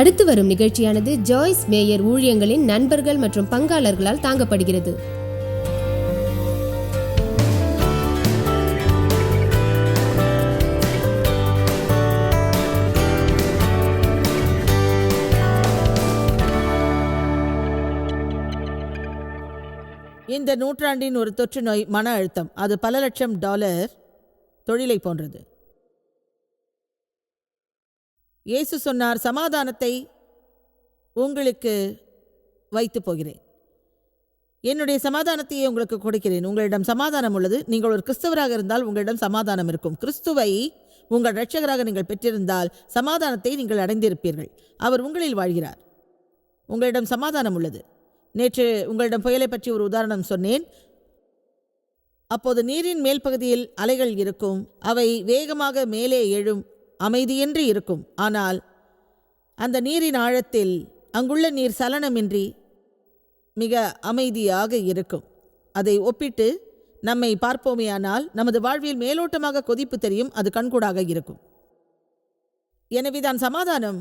அடுத்து வரும் நிகழ்ச்சியானது ஜாய்ஸ் மேயர் ஊழியங்களின் நண்பர்கள் மற்றும் பங்காளர்களால் தாங்கப்படுகிறது. இந்த நூற்றாண்டின் ஒரு தொற்று நோய் மன அழுத்தம். அது பல லட்சம் டாலர் தொழிலை போன்றது. இயேசு சொன்னார், சமாதானத்தை உங்களுக்கு வைத்து போகிறேன், என்னுடைய சமாதானத்தையே உங்களுக்கு கொடுக்கிறேன். உங்களிடம் சமாதானம் உள்ளது. நீங்கள் ஒரு கிறிஸ்தவராக இருந்தால் உங்களிடம் சமாதானம் இருக்கும். கிறிஸ்துவை உங்கள் இரட்சகராக நீங்கள் பெற்றிருந்தால் சமாதானத்தை நீங்கள் அடைந்திருப்பீர்கள். அவர் உங்களில் வாழ்கிறார். உங்களிடம் சமாதானம் உள்ளது. நேற்று உங்களிடம் புயலை பற்றி ஒரு உதாரணம் சொன்னேன். அப்போது நீரின் மேல் பகுதியில் அலைகள் இருக்கும். அவை வேகமாக மேலே எழும், அமைதியின்றி இருக்கும். ஆனால் அந்த நீரின் ஆழத்தில் அங்குள்ள நீர் சலனமின்றி மிக அமைதியாக இருக்கும். அதை ஒப்பிட்டு நம்மை பார்ப்போமேயானால் நமது வாழ்வில் மேலோட்டமாக கொதிப்பு தெரியும். அது கண்கூடாக இருக்கும். எனவேதான் சமாதானம்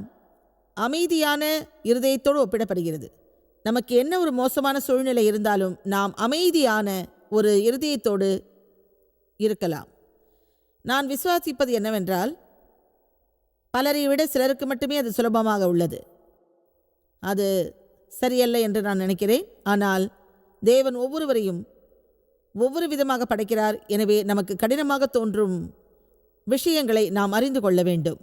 அமைதியான இருதயத்தோடு ஒப்பிடப்படுகிறது. நமக்கு என்ன ஒரு மோசமான சூழ்நிலை இருந்தாலும் நாம் அமைதியான ஒரு இருதயத்தோடு இருக்கலாம். நான் விசுவாசிப்பது என்னவென்றால், பலரை விட சிலருக்கு மட்டுமே அது சுலபமாக உள்ளது. அது சரியல்ல என்று நான் நினைக்கிறேன். ஆனால் தேவன் ஒவ்வொருவரையும் ஒவ்வொரு விதமாக படைக்கிறார். எனவே நமக்கு கடினமாக தோன்றும் விஷயங்களை நாம் அறிந்து கொள்ள வேண்டும்.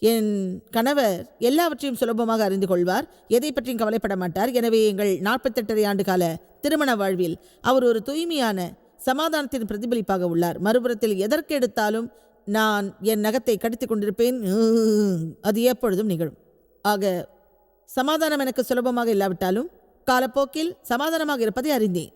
என் கணவர் எல்லாவற்றையும் சுலபமாக அறிந்து கொள்வார். எதை பற்றியும் கவலைப்பட மாட்டார். எனவே எங்கள் 48 ஆண்டு கால திருமண வாழ்வில் அவர் ஒரு தூய்மையான சமாதானத்தின் பிரதிபலிப்பாக உள்ளார். மறுபுறத்தில் எதற்கு எடுத்தாலும் நான் என் நகத்தை கடித்து கொண்டிருப்பேன். அது எப்பொழுதும் நிகழும். ஆக சமாதானம் எனக்கு சுலபமாக இல்லாவிட்டாலும் காலப்போக்கில் சமாதானமாக இருப்பதை அறிந்தேன்.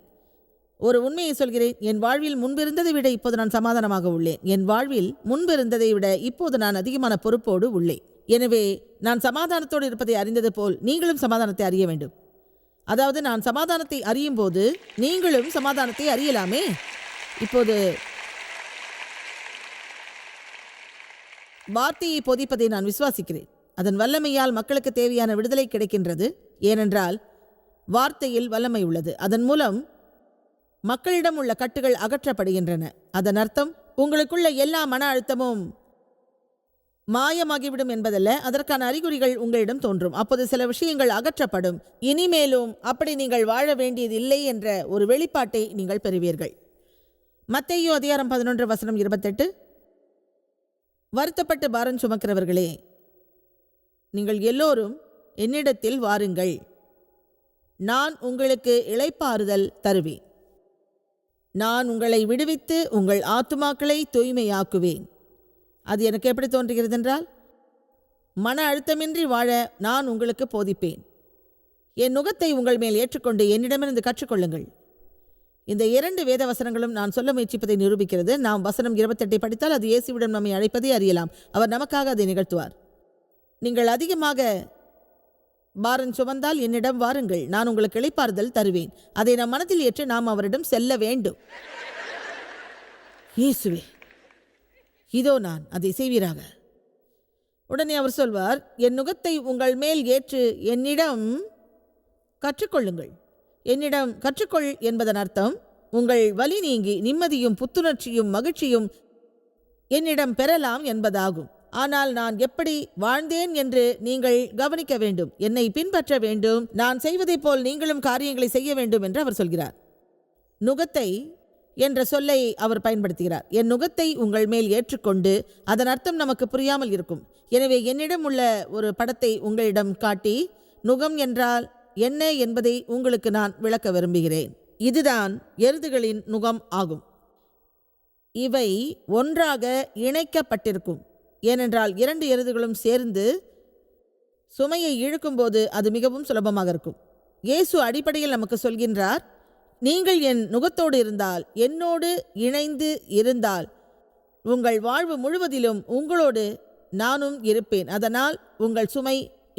ஒரு உண்மையை சொல்கிறேன். என் வாழ்வில் முன்பிருந்ததை விட இப்போது நான் சமாதானமாக உள்ளேன். என் வாழ்வில் முன்பிருந்ததை விட இப்போது நான் அதிகமான பொறுப்போடு உள்ளேன். எனவே நான் சமாதானத்தோடு இருப்பதை அறிந்தது போல் நீங்களும் சமாதானத்தை அறிய வேண்டும். அதாவது நான் சமாதானத்தை அறியும் போது நீங்களும் சமாதானத்தை அறியலாமே. இப்போது வார்த்தையை போதிப்பதை நான் விசுவாசிக்கிறேன். அதன் வல்லமையால் மக்களுக்கு தேவையான விடுதலை கிடைக்கின்றது. ஏனென்றால் வார்த்தையில் வல்லமை உள்ளது. அதன் மூலம் மக்களிடம் உள்ள கட்டுகள் அகற்றப்படுகின்றன. அதன் அர்த்தம் உங்களுக்குள்ள எல்லா மன அழுத்தமும் மாயமாகிவிடும் என்பதல்ல. அதற்கான அறிகுறிகள் உங்களிடம் தோன்றும். அப்போது சில விஷயங்கள் அகற்றப்படும். இனிமேலும் அப்படி நீங்கள் வாழ வேண்டியதில்லை என்ற ஒரு வெளிப்பாட்டை நீங்கள் பெறுவீர்கள். மத்தேயு அதிகாரம் 11 வசனம் 28. வருத்தப்பட்டு பாரம் சுமக்கிறவர்களே, நீங்கள் எல்லோரும் என்னிடத்தில் வாருங்கள், நான் உங்களுக்கு இளைப்பாறுதல் தருவேன். நான் உங்களை விடுவித்து உங்கள் ஆத்துமாக்களை தூய்மையாக்குவேன். அது எனக்கு எப்படி தோன்றுகிறது என்றால், மன அழுத்தமின்றி வாழ நான் உங்களுக்கு போதிப்பேன். என் நுகத்தை உங்கள் மேல் ஏற்றுக்கொண்டு என்னிடமிருந்து கற்றுக்கொள்ளுங்கள். இந்த 2 வேத வசனங்களும் நான் சொல்ல முயற்சிப்பதை நிரூபிக்கிறது. நாம் வசனம் 28 படித்தால் அது இயேசுவிடம் நம்மை அழைப்பதை அறியலாம். அவர் நமக்காக அதை நிகழ்த்துவார். நீங்கள் அதிகமாக பாரம் சுமந்தால் என்னிடம் வாருங்கள், நான் உங்களுக்கு இளைப்பாறுதல் தருவேன். அதை நம் மனதில் ஏற்று நாம் அவரிடம் செல்ல வேண்டும். இயேசுவே, இதோ நான், அதை செய்வீராக. உடனே அவர் சொல்வார், என் நுகத்தை உங்கள் மேல் ஏற்று என்னிடம் கற்றுக்கொள்ளுங்கள். என்னிடம் கற்றுக்கொள் என்பதன் அர்த்தம் உங்கள் வலி நீங்கி நிம்மதியும் புத்துணர்ச்சியும் மகிழ்ச்சியும் என்னிடம் பெறலாம் என்பதாகும். ஆனால் நான் எப்படி வாழ்ந்தேன் என்று நீங்கள் கவனிக்க வேண்டும். என்னை பின்பற்ற வேண்டும். நான் செய்வதைப் போல் நீங்களும் காரியங்களை செய்ய வேண்டும் என்று அவர் சொல்கிறார். நுகத்தை என்ற சொல்லை அவர் பயன்படுத்துகிறார். என் நுகத்தை உங்கள் மேல் ஏற்றுக்கொண்டு, அதன் அர்த்தம் நமக்கு புரியாமல் இருக்கும். எனவே என்னிடம் உள்ள ஒரு படத்தை உங்களிடம் காட்டி நுகம் என்றால் என்ன என்பதை உங்களுக்கு நான் விளக்க விரும்புகிறேன். இதுதான் எருதுகளின் நுகம் ஆகும். இவை ஒன்றாக இணைக்கப்பட்டிருக்கும். ஏனென்றால் 2 எருதுகளும் சேர்ந்து சுமையை இழுக்கும்போது அது மிகவும் சுலபமாக இருக்கும். இயேசு அடிப்படையில் நமக்கு சொல்கின்றார், நீங்கள் என் நுகத்தோடு இருந்தால், என்னோடு இணைந்து இருந்தால், உங்கள் வாழ்வு முழுவதிலும் உங்களோடு நானும் இருப்பேன். அதனால் உங்கள் சுமை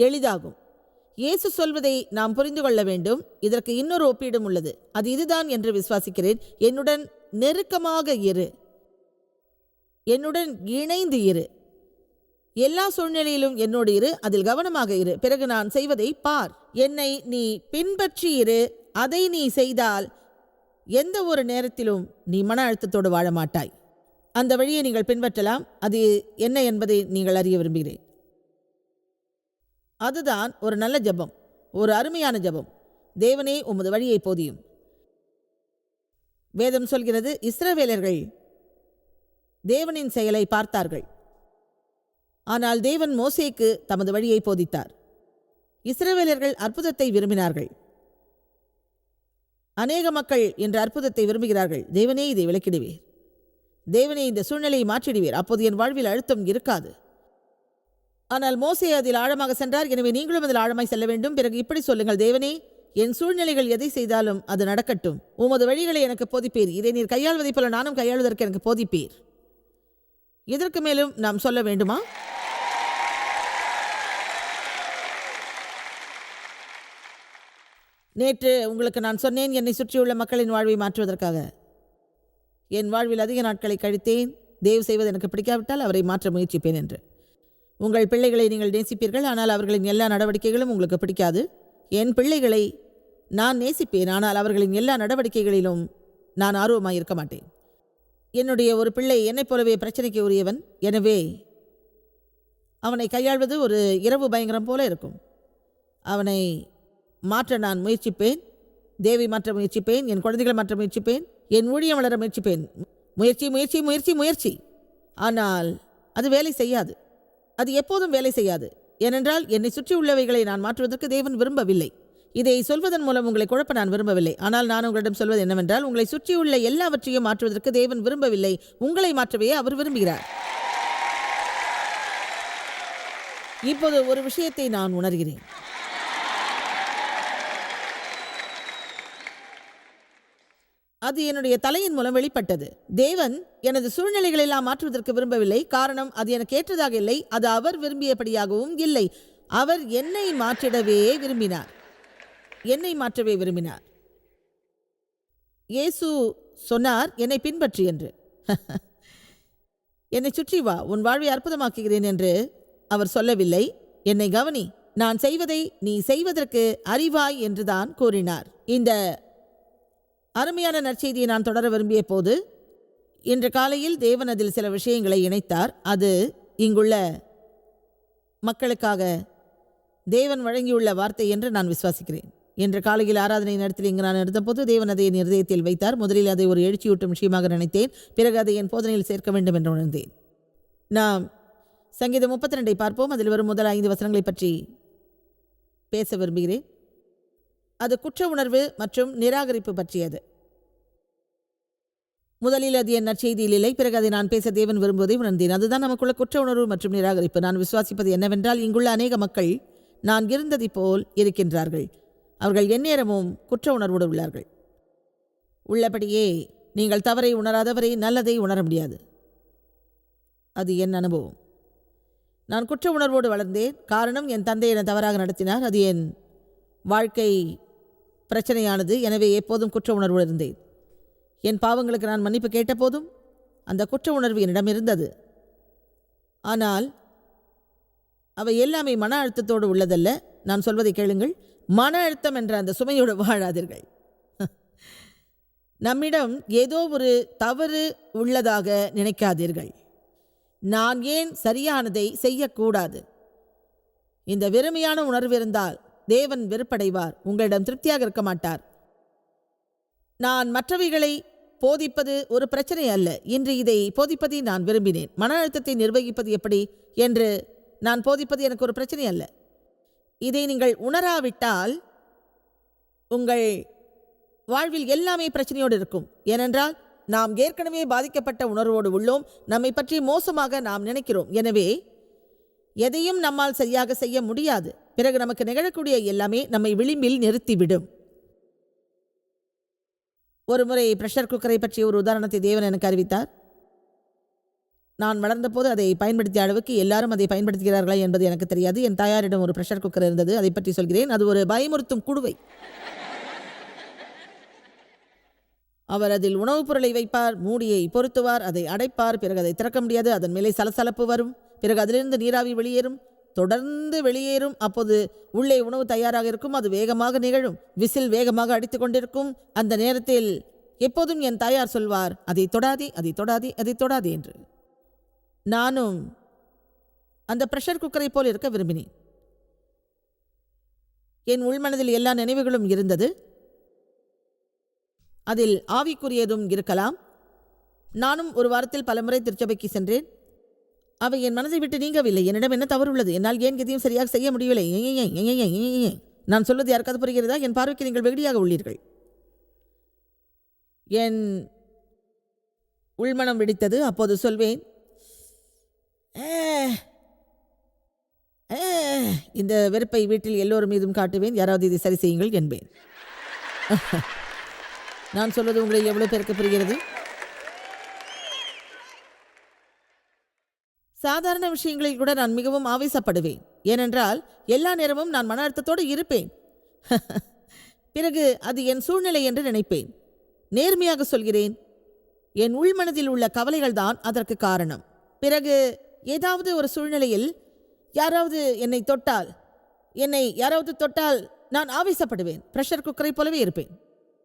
எளிதாகும். இயேசு சொல்வதை நாம் புரிந்து கொள்ள வேண்டும். இதற்கு இன்னொரு ஒப்பீடும் உள்ளது. அது இதுதான் என்று விசுவாசிக்கிறேன். என்னுடன் நெருக்கமாக இரு, என்னுடன் இணைந்து இரு. எல்லா சூழ்நிலையிலும் என்னோடு இரு, அதில் கவனமாக இரு. பிறகு நான் செய்வதை பார். என்னை நீ பின்பற்றி இரு. அதை நீ செய்தால் எந்த ஒரு நேரத்திலும் நீ மன அழுத்தத்தோடு வாழ மாட்டாய். அந்த வழியை நீங்கள் பின்பற்றலாம். அது என்ன என்பதை நீங்கள் அறிய விரும்புகிறேன். அதுதான் ஒரு நல்ல ஜெபம், ஒரு அருமையான ஜெபம். தேவனே உமது வழியை போதியும். வேதம் சொல்கிறது, இஸ்ரவேலர்கள் தேவனின் செயலை பார்த்தார்கள். ஆனால் தேவன் மோசேக்கு தமது வழியை போதித்தார். இஸ்ரவேலர்கள் அற்புதத்தை விரும்பினார்கள். அநேக மக்கள் இன்று அற்புதத்தை விரும்புகிறார்கள். தேவனே இதை விளக்கிடுவீர், தேவனே இந்த சூழ்நிலையை மாற்றிடுவீர், அப்போது என் வாழ்வில் அழுத்தம் இருக்காது. ஆனால் மோசே அதில் ஆழமாக சென்றார். எனவே நீங்களும் அதில் ஆழமாய் செல்ல வேண்டும். பிறகு இப்படி சொல்லுங்கள், தேவனே என் சூழ்நிலைகள் எதை செய்தாலும் அது நடக்கட்டும். உமது வழிகளை எனக்கு போதிப்பீர். இதை நீர் கையாள்வதைப் போல நானும் கையாளுவதற்கு எனக்கு போதிப்பீர். இதற்கு மேலும் நாம் சொல்ல வேண்டுமா? நேற்று உங்களுக்கு நான் சொன்னேன், என்னை சுற்றியுள்ள மக்களின் வாழ்வை மாற்றுவதற்காக. என் வாழ்வில் அதிக நாட்களை கழித்தேன். தேவ் செய்வது எனக்கு பிடிக்காவிட்டால் அவரை மாற்ற முயற்சிப்பேன் என்று. உங்கள் பிள்ளைகளை நீங்கள் நேசிப்பீர்கள், ஆனால் அவர்களின் எல்லா நடவடிக்கைகளும் உங்களுக்கு பிடிக்காது. என் பிள்ளைகளை நான் நேசிப்பேன், ஆனால் அவர்களின் எல்லா நடவடிக்கைகளிலும் நான் ஆர்வமாக இருக்க மாட்டேன். என்னுடைய ஒரு பிள்ளை என்னைப் போலவே பிரச்சனைக்கு உரியவன். எனவே அவனை கையாள்வது ஒரு இரவு பயங்கரம் போல இருக்கும். அவனை மாற்ற நான் முயற்சிப்பேன். தேவை மாற்ற முயற்சிப்பேன். என் குழந்தைகளை மாற்ற முயற்சிப்பேன். என் ஊழியம் வளர முயற்சிப்பேன். முயற்சி முயற்சி முயற்சி முயற்சி. ஆனால் அது வேலை செய்யாது. அது எப்போதும் வேலை செய்யாது. ஏனென்றால் என்னை சுற்றி உள்ளவைகளை நான் மாற்றுவதற்கு தேவன் விரும்பவில்லை. இதை சொல்வதன் மூலம் உங்களை குழப்ப நான் விரும்பவில்லை. ஆனால் நான் உங்களிடம் சொல்வது என்னவென்றால், உங்களை சுற்றியுள்ள எல்லாவற்றையும் மாற்றுவதற்கு தேவன் விரும்பவில்லை. உங்களை மாற்றவே அவர் விரும்புகிறார். இப்போது ஒரு விஷயத்தை நான் உணர்கிறேன். அது என்னுடைய தலையின் மூலம் வெளிப்பட்டது. தேவன் எனது சூழ்நிலைகளை எல்லாம் மாற்றுவதற்கு விரும்பவில்லை. காரணம், அது எனக்கு ஏற்றதாக இல்லை. அது அவர் விரும்பியபடியாகவும் இல்லை. அவர் என்னை மாற்றிடவே விரும்பினார். என்னை மாற்றவே விரும்பினார். இயேசு சொன்னார், என்னை பின்பற்றி என்று. என்னை சுற்றி வா, உன் வாழ்வை அற்புதமாக்குகிறேன் என்று அவர் சொல்லவில்லை. என்னை கவனி, நான் செய்வதை நீ செய்வதற்கு அறிவாய் என்றுதான் கூறினார். இந்த அருமையான நற்செய்தியை நான் தொடர விரும்பிய போது இன்று காலையில் தேவன் அதில் சில விஷயங்களை இணைத்தார். அது இங்குள்ள மக்களுக்காக தேவன் வழங்கியுள்ள வார்த்தை என்று நான் விசுவாசிக்கிறேன். இன்று காலையில் ஆராதனை நேரத்தில் இங்கு நான் இருந்தபோது தேவன் அதை என் இருதயத்தில் வைத்தார். முதலில் அதை ஒரு எழுச்சியூட்டும் விஷயமாக நினைத்தேன். பிறகு அதை என் போதனையில் சேர்க்க வேண்டும் என்று உணர்ந்தேன். நாம் சங்கீதம் 32 பார்ப்போம். அதில் வரும் முதல் 5 வசனங்களை பற்றி பேச விரும்புகிறேன். அது குற்ற உணர்வு மற்றும் நிராகரிப்பு பற்றியது. முதலில் அது என் நற்செய்தியில் இல்லை. பிறகு அதை நான் பேச தேவன் விரும்புவதை உணர்ந்தேன். அதுதான் நமக்குள்ள குற்ற உணர்வு மற்றும் நிராகரிப்பு. நான் விசுவாசிப்பது என்னவென்றால், இங்குள்ள அநேக மக்கள் நான் இருந்ததை போல் இருக்கின்றார்கள். அவர்கள் எந்நேரமும் குற்ற உணர்வோடு உள்ளார்கள். உள்ளபடியே நீங்கள் தவறை உணராதவரை நல்லதை உணர முடியாது. அது என் அனுபவம். நான் குற்ற உணர்வோடு வளர்ந்தேன். காரணம், என் தந்தை என்னை தவறாக நடத்தினார். அது என் வாழ்க்கை பிரச்சனையானது. எனவே எப்போதும் குற்ற உணர்வோடு இருந்தேன். என் பாவங்களுக்கு நான் மன்னிப்பு கேட்ட போதும் அந்த குற்ற உணர்வு என்னிடம் இருந்தது. ஆனால் அவை எல்லாமே மன அழுத்தத்தோடு உள்ளதல்ல. நான் சொல்வதை கேளுங்கள். மன அழுத்தம் என்ற அந்த சுமையோடு வாழாதீர்கள். நம்மிடம் ஏதோ ஒரு தவறு உள்ளதாக நினைக்காதீர்கள். நான் ஏன் சரியானதை செய்யக்கூடாது? இந்த வெறுமையான உணர்வு இருந்தால் தேவன் வெறுப்படைவார். உங்களிடம் திருப்தியாக இருக்க மாட்டார். நான் மற்றவைகளை போதிப்பது ஒரு பிரச்சனை அல்ல. இன்று இதை போதிப்பதை நான் விரும்பினேன். மன அழுத்தத்தை நிர்வகிப்பது எப்படி என்று நான் போதிப்பது எனக்கு ஒரு பிரச்சனை அல்ல. இதை நீங்கள் உணராவிட்டால் உங்கள் வாழ்வில் எல்லாமே பிரச்சனையோடு இருக்கும். ஏனென்றால் நாம் ஏற்கனவே பாதிக்கப்பட்ட உணர்வோடு உள்ளோம். நம்மை பற்றி மோசமாக நாம் நினைக்கிறோம். எனவே எதையும் நம்மால் சரியாக செய்ய முடியாது. பிறகு நமக்கு நிகழக்கூடிய எல்லாமே நம்மை விளிம்பில் நிறுத்திவிடும். ஒரு முறை பிரஷர் குக்கரை பற்றிய ஒரு உதாரணத்தை தேவன் எனக்கு அறிவித்தார். நான் வளர்ந்தபோது அதை பயன்படுத்திய அளவுக்கு எல்லாரும் அதை பயன்படுத்துகிறார்களா என்பது எனக்கு தெரியாது. என் தாயாரிடம் ஒரு பிரஷர் குக்கர் இருந்தது. அதை பற்றி சொல்கிறேன். அது ஒரு பயமுறுத்தும் குடுவை. அவர் அதில் உணவுப் பொருளை வைப்பார், மூடியை பொருத்துவார், அதை அடைப்பார். பிறகு அதை திறக்க முடியாது. அதன் மேலே சலசலப்பு வரும். பிறகு அதிலிருந்து நீராவி வெளியேறும், தொடர்ந்து வெளியேறும். அப்போது உள்ளே உணவு தயாராக இருக்கும். அது வேகமாக நிகழும். விசில் வேகமாக அடித்து கொண்டிருக்கும். அந்த நேரத்தில் எப்போதும் என் தாயார் சொல்வார், அதை தொடாதே, அதை தொடாதே, அதை தொடாதே என்று. நானும் அந்த ப்ரெஷர் குக்கரை போல் இருக்க விரும்பினேன். என் உள்மனதில் எல்லா நினைவுகளும் இருந்தது. அதில் ஆவிக்குரியதும் இருக்கலாம். நானும் ஒரு வாரத்தில் பலமுறை திருச்சபைக்கு சென்றேன். அவை என் மனதை விட்டு நீங்கவில்லை. என்னிடம் என்ன தவறு உள்ளது? என்னால் ஏன் எதையும் சரியாக செய்ய முடியவில்லை? நான் சொல்வது யாருக்காவது புரிகிறதா? என் பார்வைக்கு நீங்கள் வெகுடியாக உள்ளீர்கள். என் உள்மனம் வெடித்தது. அப்போது சொல்வேன், இந்த வெறுப்பை வீட்டில் எல்லோரும் மீதும் காட்டுவேன். யாராவது இதை சரி செய்யுங்கள் என்பேன். நான் சொல்வது உங்களில் எவ்வளவு பேருக்கு புரிகிறது? சாதாரண விஷயங்களில் கூட நான் மிகவும் ஆவேசப்படுவேன். ஏனென்றால் எல்லா நேரமும் நான் மன அழுத்தத்தோடு இருப்பேன். பிறகு அது என் சூழ்நிலை என்று நினைப்பேன். நேர்மையாக சொல்கிறேன், என் உள்மனதில் உள்ள கவலைகள் தான் அதற்கு காரணம். பிறகு ஏதாவது ஒரு சூழ்நிலையில் யாராவது என்னை தொட்டால் நான் ஆவேசப்படுவேன். ப்ரெஷர் குக்கரை போலவே இருப்பேன்.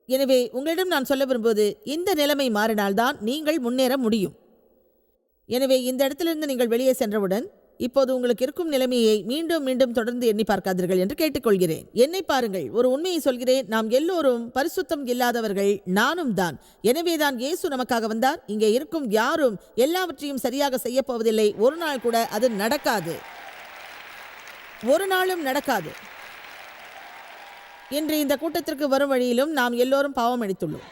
எனவே உங்களிடம் நான் சொல்ல விரும்புவது, இந்த நிலைமை மாறினால்தான் நீங்கள் முன்னேற முடியும். எனவே இந்த இடத்திலிருந்து நீங்கள் வெளியே சென்றவுடன் இப்போது உங்களுக்கு இருக்கும் நிலைமையை மீண்டும் மீண்டும் தொடர்ந்து எண்ணி பார்க்காதீர்கள் என்று கேட்டுக்கொள்கிறேன். என்னை பாருங்கள், ஒரு உண்மையை சொல்கிறேன். நாம் எல்லோரும் பரிசுத்தம் இல்லாதவர்கள், நானும் தான். எனவேதான் இயேசு நமக்காக வந்தார். இங்கே இருக்கும் யாரும் எல்லாவற்றையும் சரியாக செய்ய போவதில்லை. ஒரு நாள் கூட அது நடக்காது. ஒரு நாளும் நடக்காது. இன்று இந்த கூட்டத்திற்கு வரும் வழியிலும் நாம் எல்லோரும் பாவம் அளித்துள்ளோம்.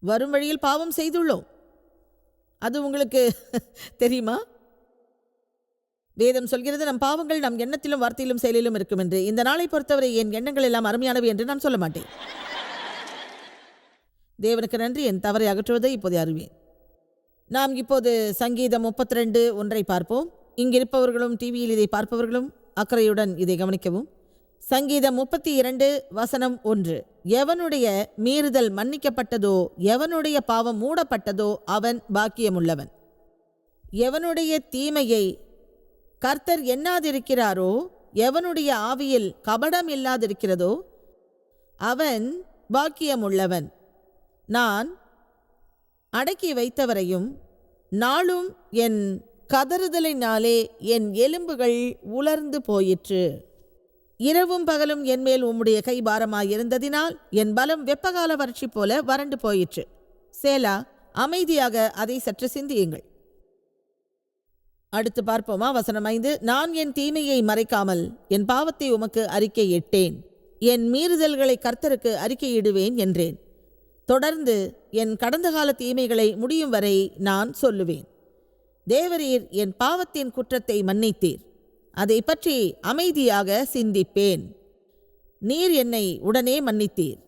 வரும் வழியில் பாவம் செய்துள்ளோம். அது உங்களுக்கு தெரியுமா? வேதம் சொல்கிறது, நம் பாவங்கள் நம் எண்ணத்திலும் வார்த்தையிலும் செயலிலும் இருக்கும் என்று. இந்த நாளை பொறுத்தவரை என் எண்ணங்கள் எல்லாம் அருமையானவை என்று நான் சொல்ல மாட்டேன். தேவனுக்கு நன்றி, என் தவறை அகற்றுவதை இப்போது அறிவேன். நாம் இப்போது சங்கீதம் 32:1 பார்ப்போம். இங்கிருப்பவர்களும் டிவியில் இதை பார்ப்பவர்களும் அக்கறையுடன் இதை கவனிக்கவும். சங்கீதம் 32:1. எவனுடைய மீறுதல் மன்னிக்கப்பட்டதோ, எவனுடைய பாவம் மூடப்பட்டதோ அவன் பாக்கியமுள்ளவன். எவனுடைய தீமையை கர்த்தர் எண்ணாதிருக்கிறாரோ, எவனுடைய ஆவியில் கபடம் இல்லாதிருக்கிறதோ அவன் பாக்கியமுள்ளவன். நான் அடக்கி வைத்தவரையும் நாளும் என் கதறுதலினாலே என் எலும்புகள் உலர்ந்து போயிற்று. இரவும் பகலும் என்மேல் உம்முடைய கை பாரமாயிருந்ததினால் என் பலம் வெப்பகால வறட்சி போல வறண்டு போயிற்று. சேலா. அமைதியாக அதை சற்று சிந்தியுங்கள். அடுத்து பார்ப்போமா? வசனம் 5. நான் என் தீமையை மறைக்காமல் என் பாவத்தை உமக்கு அறிக்கையிட்டேன். என் மீறுதல்களை கர்த்தருக்கு அறிக்கையிடுவேன் என்றேன். தொடர்ந்து என் கடந்த கால தீமைகளை முடியும் வரை நான் சொல்லுவேன். தேவரீர் என் பாவத்தின் குற்றத்தை மன்னித்தீர். அதை பற்றி அமைதியாக சிந்திப்பேன். நீர் என்னை உடனே மன்னித்தீர்.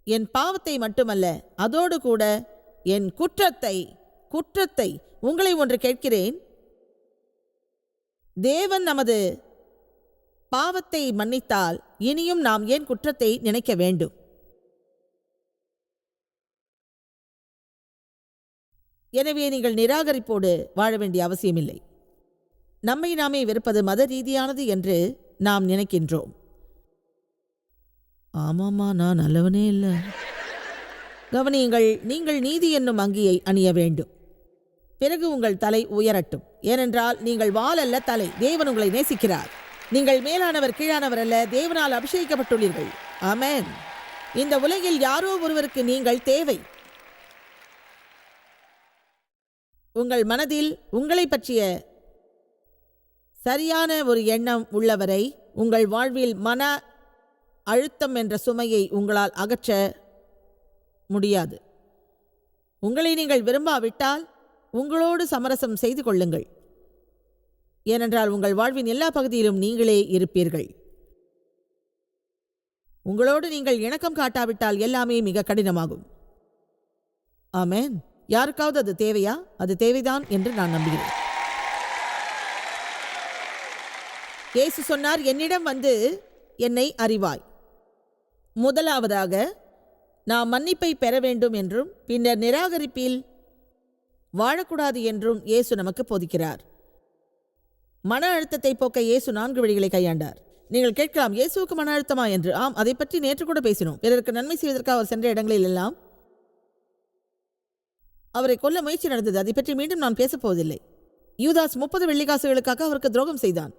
என் பாவத்தை மட்டுமல்ல, அதோடு கூட என் குற்றத்தை உங்களை ஒன்று கேட்கிறேன். தேவன் நமது பாவத்தை மன்னித்தால் இனியும் நாம் ஏன் குற்றத்தை நினைக்க வேண்டும்? எனவே நீங்கள் நிராகரிப்போடு வாழ வேண்டிய அவசியமில்லை. நம்மை நாமே வெறுப்பது மத ரீதியானது என்று நாம் நினைக்கின்றோம். ஆமாம்மா, நான் நல்லவனே இல்லை. கவனியுங்கள், நீங்கள் நீதி என்னும் அங்கியை அணிய வேண்டும். பிறகு உங்கள் தலை உயரட்டும். ஏனென்றால் நீங்கள் வால் அல்ல, தலை. தேவன் உங்களை நேசிக்கிறார். நீங்கள் மேலானவர் கீழானவர் அல்ல, தேவனால் அபிஷேகிக்கப்பட்டுள்ளீர்கள். ஆமென். இந்த உலகில் யாரோ ஒருவருக்கு நீங்கள் தேவை. உங்கள் மனதில் உங்களை பற்றிய சரியான ஒரு எண்ணம் உள்ளவரை உங்கள் வாழ்வில் மன அழுத்தம் என்ற சுமையை உங்களால் அகற்ற முடியாது. உங்களை நீங்கள் விரும்பாவிட்டால் உங்களோடு சமரசம் செய்து கொள்ளுங்கள். ஏனென்றால் உங்கள் வாழ்வின் எல்லா பகுதியிலும் நீங்களே இருப்பீர்கள். உங்களோடு நீங்கள் இணக்கம் காட்டாவிட்டால் எல்லாமே மிக கடினமாகும். ஆமென். யாருக்காவது அது தேவையா? அது தேவைதான் என்று நான் நம்புகிறேன். இயேசு சொன்னார், என்னிடம் வந்து என்னை அறிவாய். முதலாவதாக நாம் மன்னிப்பை பெற வேண்டும் என்றும் பின்னர் நிராகரிப்பில் வாழக்கூடாது என்றும் இயேசு நமக்கு போதிக்கிறார். மன அழுத்தத்தை போக்க இயேசு 4 வழிகளை கையாண்டார். நீங்கள் கேட்கலாம், இயேசுவுக்கு மன அழுத்தமா என்று. ஆம், அதை பற்றி நேற்று கூட பேசினோம். பிறருக்கு நன்மை செய்வதற்கு அவர் சென்ற இடங்களில் எல்லாம் அவரை கொல்ல முயற்சி நடந்தது. அதை பற்றி மீண்டும் நான் பேசப்போவதில்லை. யூதாஸ் 30 வெள்ளிக்காசுகளுக்காக அவருக்கு துரோகம் செய்தான்.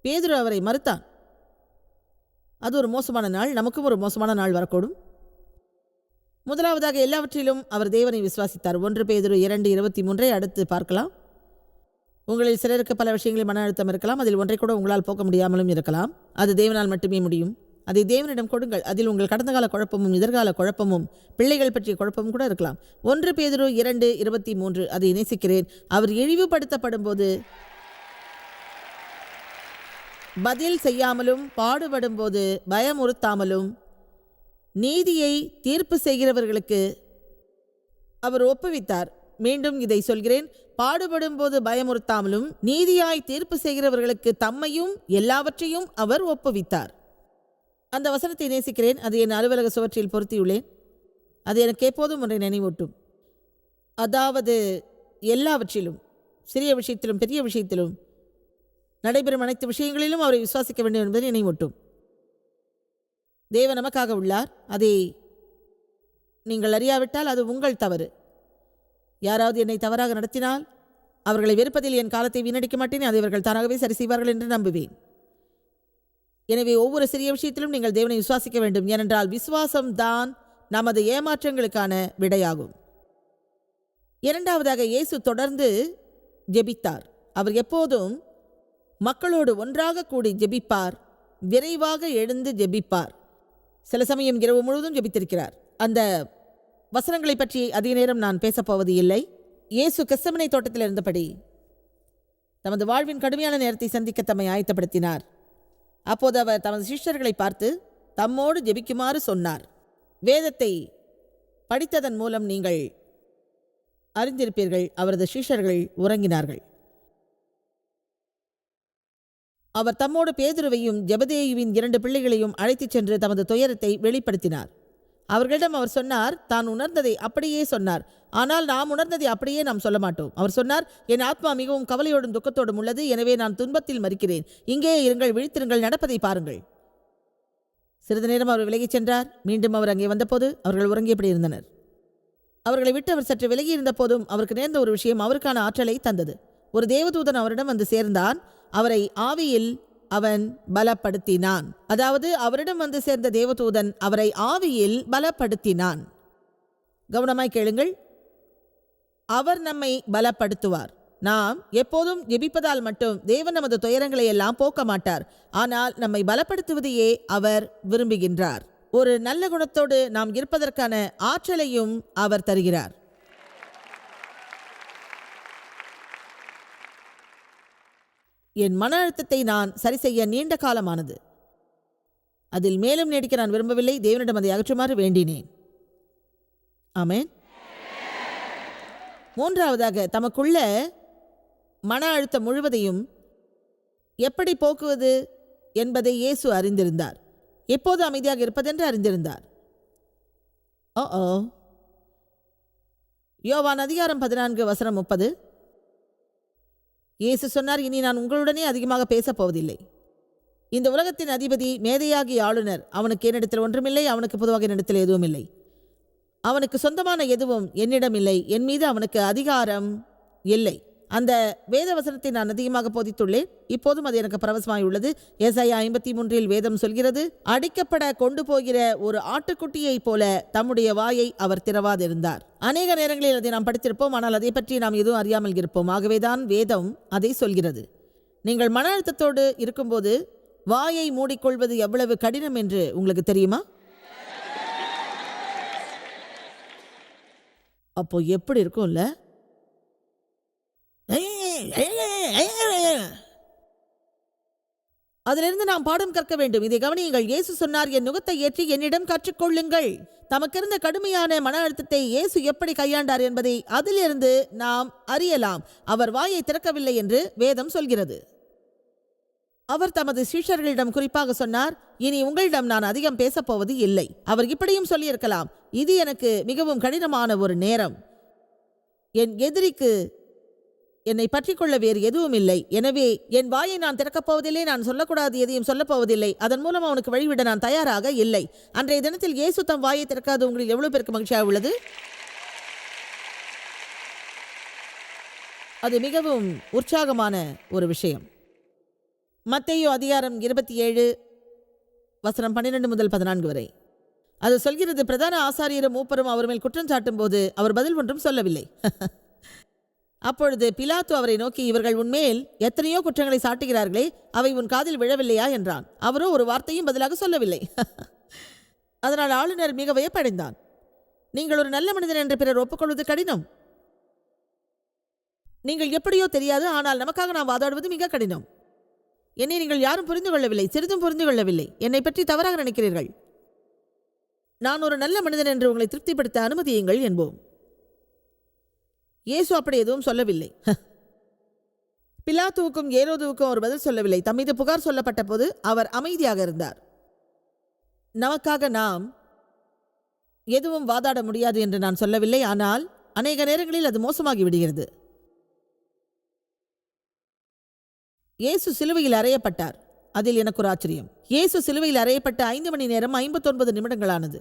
பேதுரு அவரை மறுத்தான். அது ஒரு மோசமான நாள். நமக்கும் ஒரு மோசமான நாள் வரக்கூடும். முதலாவதாக எல்லாவற்றிலும் அவர் தேவனை விசுவாசித்தார். 1 பேதுரு 2:23 அடுத்து பார்க்கலாம். உங்களில் சிலருக்கு பல விஷயங்களில் மன அழுத்தம் இருக்கலாம். அதில் ஒன்றை கூட உங்களால் போக்க முடியாமலும் இருக்கலாம். அது தேவனால் மட்டுமே முடியும். அதை தேவனிடம் கொடுங்கள். அதில் உங்கள் கடந்த கால குழப்பமும் எதிர்கால குழப்பமும் பிள்ளைகள் பற்றிய குழப்பமும் கூட இருக்கலாம். 1 பேதுரு 2:23 அதை நேசிக்கிறேன். அவர் இழிவுபடுத்தப்படும் போது பதில் செய்யாமலும் பாடுபடும் போது பயமுறுத்தாமலும் நீதியை தீர்ப்பு செய்கிறவர்களுக்கு அவர் ஒப்புவித்தார். மீண்டும் இதை சொல்கிறேன், பாடுபடும் போது பயமுறுத்தாமலும் நீதியாய் தீர்ப்பு செய்கிறவர்களுக்கு தம்மையும் எல்லாவற்றையும் அவர் ஒப்புவித்தார். அந்த வசனத்தை நேசிக்கிறேன். அது என் அலுவலக சுவற்றில் பொருத்தியுள்ளேன். அது எனக்கு எப்போதும் ஒன்றை நினைவூட்டும். அதாவது எல்லாவற்றிலும், சிறிய விஷயத்திலும் பெரிய விஷயத்திலும் நடைபெறும் அனைத்து விஷயங்களிலும் அவரை விசுவாசிக்க வேண்டும் என்பதை நினைவூட்டும். தேவன் நமக்காக உள்ளார். அதை நீங்கள் அறியாவிட்டால் அது உங்கள் தவறு. யாராவது என்னை தவறாக நடத்தினால் அவர்களை வெறுப்பதில் என் காலத்தை வீணடிக்க மாட்டேன். அதை அவர்கள் தானாகவே சரி செய்வார்கள் என்று நம்புவேன். எனவே ஒவ்வொரு சிறிய விஷயத்திலும் நீங்கள் தேவனை விசுவாசிக்க வேண்டும். ஏனென்றால் விசுவாசம்தான் நமது ஏமாற்றங்களுக்கான விடையாகும். இரண்டாவதாக, இயேசு தொடர்ந்து ஜெபித்தார். அவர் எப்போதும் மக்களோடு ஒன்றாக கூடி ஜெபிப்பார். விரைவாக எழுந்து ஜெபிப்பார். சில சமயம் இரவு முழுவதும் ஜெபித்திருக்கிறார். அந்த வசனங்களை பற்றி அதிக நேரம் நான் பேசப்போவது இல்லை. இயேசு கெத்செமனே தோட்டத்தில் இருந்தபடி தமது வாழ்வின் கடுமையான நேரத்தை சந்திக்க தம்மை ஆயத்தப்படுத்தினார். அப்போது அவர் தமது சிஷ்யர்களை பார்த்து தம்மோடு ஜெபிக்குமாறு சொன்னார். வேதத்தை படித்ததன் மூலம் நீங்கள் அறிந்திருப்பீர்கள், அவரது சிஷ்யர்கள் உறங்கினார்கள். அவர் தம்மோடு பேதுருவையும் ஜெபதேயுவின் 2 பிள்ளைகளையும் அழைத்துச் சென்று தமது துயரத்தை வெளிப்படுத்தினார். அவர்களிடம் அவர் சொன்னார், தான் உணர்ந்ததை அப்படியே சொன்னார். ஆனால் நாம் உணர்ந்ததை அப்படியே நாம் சொல்ல மாட்டோம். அவர் சொன்னார், என் ஆத்மா மிகவும் கவலையோடும் துக்கத்தோடும் உள்ளது. எனவே நான் துன்பத்தில் மரிக்கிறேன். இங்கே இருங்கள், விழித்திருங்கள், நடப்பதை பாருங்கள். சிறிது நேரம் அவர் விலகிச் சென்றார். மீண்டும் அவர் அங்கே வந்தபோது அவர்கள் உறங்கியபடி இருந்தனர். அவர்களை விட்டு அவர் சற்று விலகி இருந்த போதும் அவருக்கு நேர்ந்த ஒரு விஷயம் அவருக்கான ஆற்றலை தந்தது. ஒரு தேவதூதன் அவரிடம் வந்து சேர்ந்தான். அவரை ஆவியில் அவன் பலப்படுத்தினான். அதாவது அவரிடம் வந்து சேர்ந்த தேவதூதன் அவரை ஆவியில் பலப்படுத்தினான். கவனமாய் கேளுங்கள், அவர் நம்மை பலப்படுத்துவார். நாம் எப்போதும் ஜெபிப்பதால் மட்டும் தேவன் நமது துயரங்களை எல்லாம் போக்க மாட்டார். ஆனால் நம்மை பலப்படுத்துவதையே அவர் விரும்புகின்றார். ஒரு நல்ல குணத்தோடு நாம் இருப்பதற்கான ஆற்றலையும் அவர் தருகிறார். என் மன அழுத்தத்தை நான் சரி செய்ய நீண்ட காலமானது. அதில் மேலும் நீடிக்க நான் விரும்பவில்லை. தேவனிடம் அதை அகற்றுமாறு வேண்டினேன். ஆமென். மூன்றாவதாக, தமக்குள்ள மன அழுத்தம் முழுவதையும் எப்படி போக்குவது என்பதை இயேசு அறிந்திருந்தார். எப்போது அமைதியாக இருப்பதென்று அறிந்திருந்தார். யோவான் அதிகாரம் 14:30 இயேசு சொன்னார், இனி நான் உங்களுடனே அதிகமாக பேசப் போவதில்லை. இந்த உலகத்தின் அதிபதி, மேதையாகி ஆளுநர், அவனுக்கு என்னிடத்தில் ஒன்றுமில்லை. அவனுக்கு பொதுவாக என்னிடத்தில் எதுவும் இல்லை. அவனுக்கு சொந்தமான எதுவும் என்னிடம் இல்லை. என் மீது அவனுக்கு அதிகாரம் இல்லை. அந்த வேத வசனத்தை நான் அதிகமாக போதித்துள்ளேன். இப்போதும் அது எனக்கு பரவசமாய் உள்ளது. ஏசாயா 53 வேதம் சொல்கிறது, அடிக்கப்பட கொண்டு போகிற ஒரு ஆட்டுக்குட்டியை போல தம்முடைய வாயை அவர் திறவாதிருந்தார். அநேக நேரங்களில் அதை நாம் படித்திருப்போம், ஆனால் அதை பற்றி நாம் எதுவும் அறியாமல் இருப்போம். ஆகவேதான் வேதம் அதை சொல்கிறது. நீங்கள் மன அழுத்தத்தோடு இருக்கும்போது வாயை மூடிக்கொள்வது எவ்வளவு கடினம் என்று உங்களுக்கு தெரியுமா? அப்போ எப்படி இருக்கும்ல? அதிலிருந்து நாம் பாடம் கற்க வேண்டும். இதை கவனியுங்கள். இயேசு சொன்னார், என் நுகத்தை ஏற்றி என்னிடம் கற்றுக்கொள்ளுங்கள். தமக்கிருந்த கடுமையான மன அழுத்தத்தை இயேசு எப்படி கையாண்டார் என்பதை அதிலிருந்து நாம் அறியலாம். அவர் வாயை திறக்கவில்லை என்று வேதம் சொல்கிறது. அவர் தமது சீஷர்களிடம் குறிப்பாக சொன்னார், இனி உங்களிடம் நான் அதிகம் பேசப்போவது இல்லை. அவர் இப்படியும் சொல்லியிருக்கலாம், இது எனக்கு மிகவும் கடினமான ஒரு நேரம். என் எதிரிக்கு என்னை பற்றிக்கொள்ள வேறு எதுவும் இல்லை. எனவே என் வாயை நான் திறக்கப் போவதில்லை. நான் சொல்லக்கூடாது எதையும் சொல்லப்போவதில்லை. அதன் மூலம் அவனுக்கு வழிவிட நான் தயாராக இல்லை. அன்றைய தினத்தில் இயேசு தம் வாயை திறக்காது உங்களில் எவ்வளவு பேருக்கு மகிழ்ச்சியாக உள்ளது? அது மிகவும் உற்சாகமான ஒரு விஷயம். மத்தேயு அதிகாரம் 27 வசனம் 12 முதல் 14 வரை அது சொல்கிறது, பிரதான ஆசாரியரும் மூப்பரும் அவர் மேல் குற்றம் சாட்டும் போது அவர் பதில் ஒன்றும் சொல்லவில்லை. அப்பொழுது பிலாத்து அவரை நோக்கி, இவர்கள் உன்மேல் எத்தனையோ குற்றங்களை சாட்டுகிறார்களே, அவை உன் காதில் விழவில்லையா என்றான். அவரோ ஒரு வார்த்தையும் பதிலாக சொல்லவில்லை. அதனால் ஆளுநர் மிக வியப்படைந்தான். நீங்கள் ஒரு நல்ல மனிதன் என்று பிறர் ஒப்புக்கொள்வது கடினம். நீங்கள் எப்படியோ தெரியாது, ஆனால் நமக்காக நாம் வாதாடுவது மிக கடினம். என்னை நீங்கள் யாரும் புரிந்து கொள்ளவில்லை, சிறிதும் புரிந்து கொள்ளவில்லை. என்னை பற்றி தவறாக நினைக்கிறீர்கள். நான் ஒரு நல்ல மனிதன் என்று உங்களை திருப்திப்படுத்த அனுமதியுங்கள் என்போம். இயேசு அப்படி எதுவும் சொல்லவில்லை. பிலாத்துவுக்கும் ஏரோதுவுக்கும் அவர் பதில் சொல்லவில்லை. தம்மீது புகார் சொல்லப்பட்ட போது அவர் அமைதியாக இருந்தார். நமக்காக நாம் எதுவும் வாதாட முடியாது என்று நான் சொல்லவில்லை, ஆனால் அநேக நேரங்களில் அது மோசமாகி விடுகிறது. இயேசு சிலுவையில் அறையப்பட்டார். அதில் எனக்கு ஒரு ஆச்சரியம். இயேசு சிலுவையில் அறையப்பட்ட 5 மணி நேரம் 59 நிமிடங்களானது.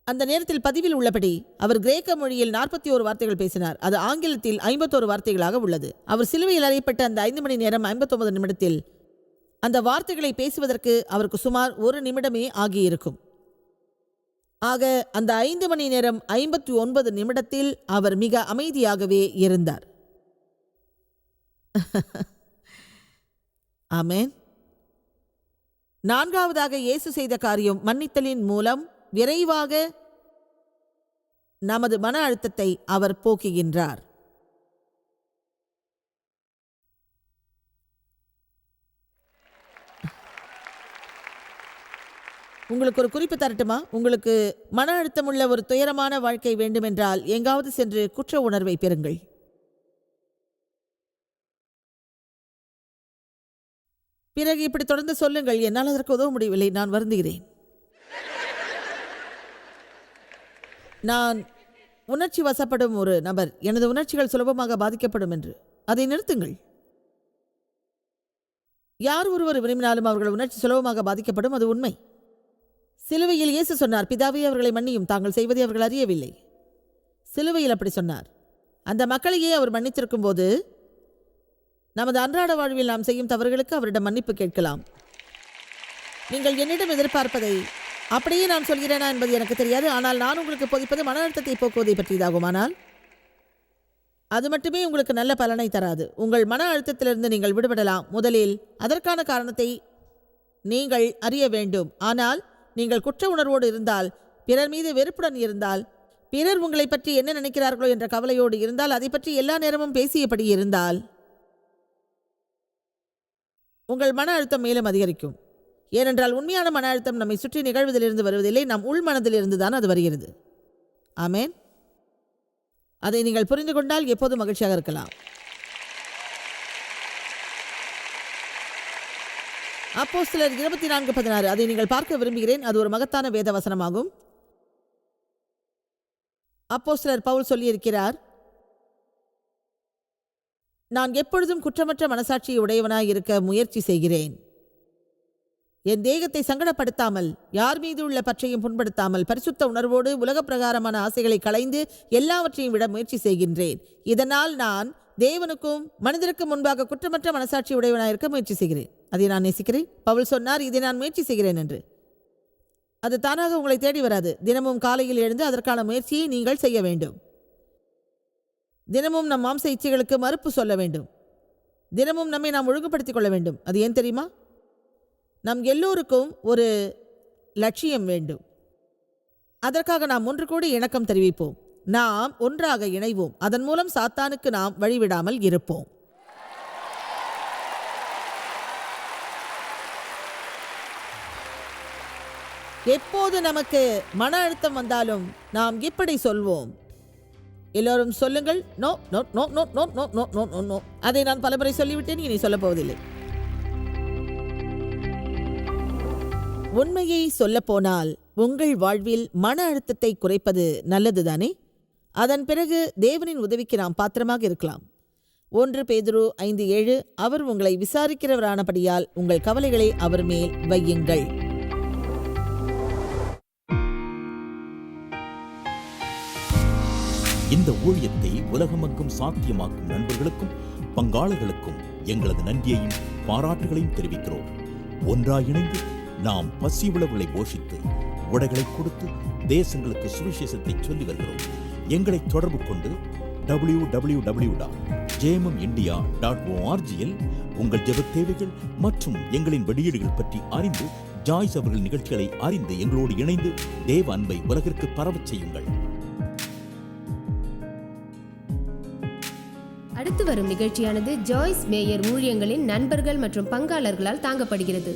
அந்த நேரத்தில் பதிவில் உள்ளபடி அவர் கிரேக்க மொழியில் 41 வார்த்தைகள் பேசினார். அது ஆங்கிலத்தில் 51 வார்த்தைகளாக உள்ளது. அவர் சிலுவையில் அறையப்பட்ட அந்த 5 மணி நேரம் 59 நிமிடத்தில் அந்த வார்த்தைகளை பேசுவதற்கு அவருக்கு சுமார் 1 நிமிடமே ஆகியிருக்கும். ஆக அந்த 5 மணி நேரம் 59 நிமிடத்தில் அவர் மிக அமைதியாகவே இருந்தார். ஆமென். நான்காவதாக இயேசு செய்த காரியம் மன்னித்தலின் மூலம் விரைவாக நமது மன அழுத்தத்தை அவர் போக்குகின்றார். உங்களுக்கு ஒரு குறிப்பு தரட்டுமா? உங்களுக்கு மன அழுத்தமுள்ள ஒரு துயரமான வாழ்க்கை வேண்டுமென்றால் எங்காவது சென்று குற்ற உணர்வை பெறுங்கள். பிறகு இப்படி தொடர்ந்து சொல்லுங்கள், என்னால் அதற்கு உதவ முடியவில்லை, நான் வருந்துகிறேன். நான் உணர்ச்சி வசப்படும் ஒரு நபர், எனது உணர்ச்சிகள் சுலபமாக பாதிக்கப்படும் என்று. அதை நிறுத்துங்கள். யார் ஒருவர் விரும்பினாலும் அவர்கள் உணர்ச்சி சுலபமாக பாதிக்கப்படும், அது உண்மை. சிலுவையில் இயேசு சொன்னார், பிதாவே அவர்களை மன்னியும், தாங்கள் செய்வதை அவர்கள் அறியவில்லை. சிலுவையில் அப்படி சொன்னார். அந்த மக்களையே அவர் மன்னித்திருக்கும் போது நமது அன்றாட வாழ்வில் நாம் செய்யும் தவறுகளுக்கு அவரிடம் மன்னிப்பு கேட்கலாம். நீங்கள் என்னிடம் எதிர்பார்ப்பதை அப்படியே நான் சொல்கிறேனா என்பது எனக்கு தெரியாது, ஆனால் நான் உங்களுக்கு போதிப்பது மன அழுத்தத்தை போக்குவதை பற்றியதாகுமானால் அது மட்டுமே உங்களுக்கு நல்ல பலனை தராது. உங்கள் மன அழுத்தத்திலிருந்து நீங்கள் விடுபடலாம். முதலில் அதற்கான காரணத்தை நீங்கள் அறிய வேண்டும். ஆனால் நீங்கள் குற்ற உணர்வோடு இருந்தால், பிறர் மீது வெறுப்புடன் இருந்தால், பிறர் உங்களை பற்றி என்ன நினைக்கிறார்களோ என்ற கவலையோடு இருந்தால், அதை பற்றி எல்லா நேரமும் பேசியபடி இருந்தால் உங்கள் மன அழுத்தம் மேலும் அதிகரிக்கும். ஏனென்றால் உண்மையான மன அழுத்தம் நம்மை சுற்றி நிகழ்வதிலிருந்து வருவதில்லை, நம் உள் மனதிலிருந்து தான் அது வருகிறது. ஆமென். அதை நீங்கள் புரிந்து கொண்டால் எப்போதும் மகிழ்ச்சியாக இருக்கலாம். அப்போஸ்தலர் 24:16 அதை நீங்கள் பார்க்க விரும்புகிறேன். அது ஒரு மகத்தான வேத வசனமாகும். அப்போஸ்தலர் பவுல் சொல்லியிருக்கிறார், நான் எப்பொழுதும் குற்றமற்ற மனசாட்சியை உடையவனாய் இருக்க முயற்சி செய்கிறேன். என் தேகத்தை சங்கடப்படுத்தாமல், யார் மீது உள்ள பற்றையும் புண்படுத்தாமல், பரிசுத்த உணர்வோடு உலக பிரகாரமான ஆசைகளை களைந்து எல்லாவற்றையும் விட முயற்சி செய்கின்றேன். இதனால் நான் தேவனுக்கும் மனிதருக்கு முன்பாக குற்றமற்ற மனசாட்சி உடையவனாயிருக்க முயற்சி செய்கிறேன். அதை நான் நேசிக்கிறேன். பவுல் சொன்னார், இதை நான் முயற்சி செய்கிறேன் என்று. அது தானாக உங்களை தேடி வராது. தினமும் காலையில் எழுந்து அதற்கான முயற்சியை நீங்கள் செய்ய வேண்டும். தினமும் நம் மாம்ச இச்சைகளுக்கு மறுப்பு சொல்ல வேண்டும். தினமும் நம்மை நாம் ஒழுங்குபடுத்திக் கொள்ள வேண்டும். அது ஏன் தெரியுமா? நம் எல்லோருக்கும் ஒரு லட்சியம் வேண்டும். அதற்காக நாம் ஒன்று கூடி இணக்கம் தெரிவிப்போம். நாம் ஒன்றாக இணைவோம். அதன் மூலம் சாத்தானுக்கு நாம் வழிவிடாமல் இருப்போம். எப்போது நமக்கு மன அழுத்தம் வந்தாலும் நாம் இப்படி சொல்வோம். எல்லோரும் சொல்லுங்கள், no no no no no no no no no no. அதை நான் பலமுறை சொல்லிவிட்டேன், இனி சொல்லப் போவதில்லை. உண்மையை சொல்லப்போனால் உங்கள் வாழ்வில் மன அழுத்தத்தை குறைப்பது நல்லதுதானே? அதன் பிறகு தேவனின் உதவிக்கு நாம் பாத்திரமாக இருக்கலாம். 1 பேதுரு 5:7 அவர் உங்களை விசாரிக்கிறவரானபடியால் உங்கள் கவலைகளை அவர் மேல் வையுங்கள். இந்த ஊழியத்தை உலகமெங்கும் சாத்தியமாக்கும் நண்பர்களுக்கும் பங்காளர்களுக்கும் எங்களது நன்றியையும் பாராட்டுகளையும் தெரிவிக்கிறோம். ஒன்றாய் இணைந்து நாம் பசியுள்ளவர்களை போஷித்து உடைகளை கொடுத்து தேசங்களுக்கு சுவிசேஷத்தை சொல்லி வருகிறோம். எங்களை தொடர்பு கொண்டு www.jmumindia.org உங்கள் ஜெபத் தேவைகள் மற்றும் எங்களின் வெளியீடுகள் பற்றி அறிந்து ஜாய்ஸ் அவர்கள் நிகழ்ச்சிகளை அறிந்து எங்களோடு இணைந்து தேவ அன்பை உலகிற்கு பரவச் செய்யுங்கள். அடுத்து வரும் நிகழ்ச்சியானது ஜாய்ஸ் மேயர் ஊழியங்களின் நண்பர்கள் மற்றும் பங்காளர்களால் தாங்கப்படுகிறது.